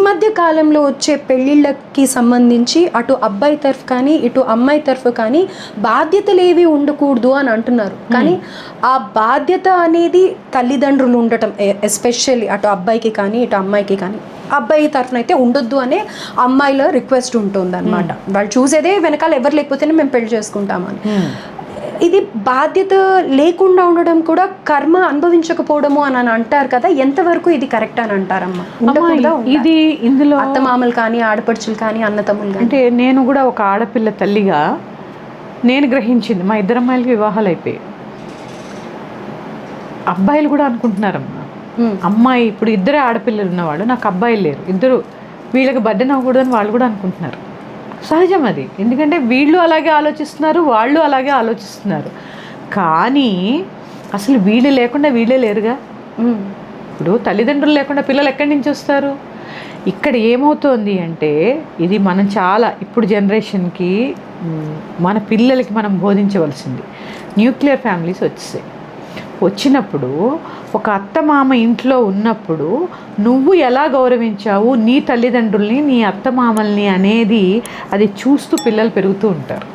మధ్య కాలంలో వచ్చే పెళ్ళిళ్ళకి సంబంధించి అటు అబ్బాయి తరఫు కానీ ఇటు అమ్మాయి తరఫు కానీ బాధ్యతలు ఏవి ఉండకూడదు అని అంటున్నారు. కానీ ఆ బాధ్యత అనేది తల్లిదండ్రులు ఉండటం, ఎస్పెషల్లీ అటు అబ్బాయికి కానీ ఇటు అమ్మాయికి కానీ, అబ్బాయి తరఫున అయితే ఉండొద్దు అనే అమ్మాయిల రిక్వెస్ట్ ఉంటుంది అనమాట. వాళ్ళు చూసేదే వెనకాల ఎవరు లేకపోతేనే మేము పెళ్లి చేసుకుంటామని. ఇది బాధ్యత లేకుండా ఉండడం కూడా కర్మ అనుభవించకపోవడము అని అంటారు కదా, ఎంతవరకు ఇది కరెక్ట్ అని అంటారమ్మా? ఇది ఇందులో అత్తమామలు కానీ ఆడపడుచులు కానీ అన్నతమ్ములు కానీ, అంటే నేను కూడా ఒక ఆడపిల్ల తల్లిగా నేను గ్రహించింది, మా ఇద్దరు అమ్మాయిలకి వివాహాలు అయిపోయాయి. అబ్బాయిలు కూడా అనుకుంటున్నారమ్మా, అమ్మాయి ఇప్పుడు ఇద్దరే ఆడపిల్లలు ఉన్నవాడు, నాకు అబ్బాయిలు లేరు, ఇద్దరు వీళ్ళకి బర్డెన్ అవ్వకూడదని వాళ్ళు కూడా అనుకుంటున్నారు. సహజం అది, ఎందుకంటే వీళ్ళు అలాగే ఆలోచిస్తున్నారు, వాళ్ళు అలాగే ఆలోచిస్తున్నారు. కానీ అసలు వీళ్ళు లేకుండా వీళ్ళే లేరుగా. ఇప్పుడు తల్లిదండ్రులు లేకుండా పిల్లలు ఎక్కడి నుంచి వస్తారు? ఇక్కడ ఏమవుతోంది అంటే, ఇది మనం చాలా ఇప్పుడు జనరేషన్కి మన పిల్లలకి మనం బోధించవలసింది. న్యూక్లియర్ ఫ్యామిలీస్ వచ్చినప్పుడు ఒక అత్తమామ ఇంట్లో ఉన్నప్పుడు నువ్వు ఎలా గౌరవించావు నీ తల్లిదండ్రుల్ని, నీ అత్తమామల్ని అనేది అది చూస్తూ పిల్లలు పెరుగుతూ ఉంటారు.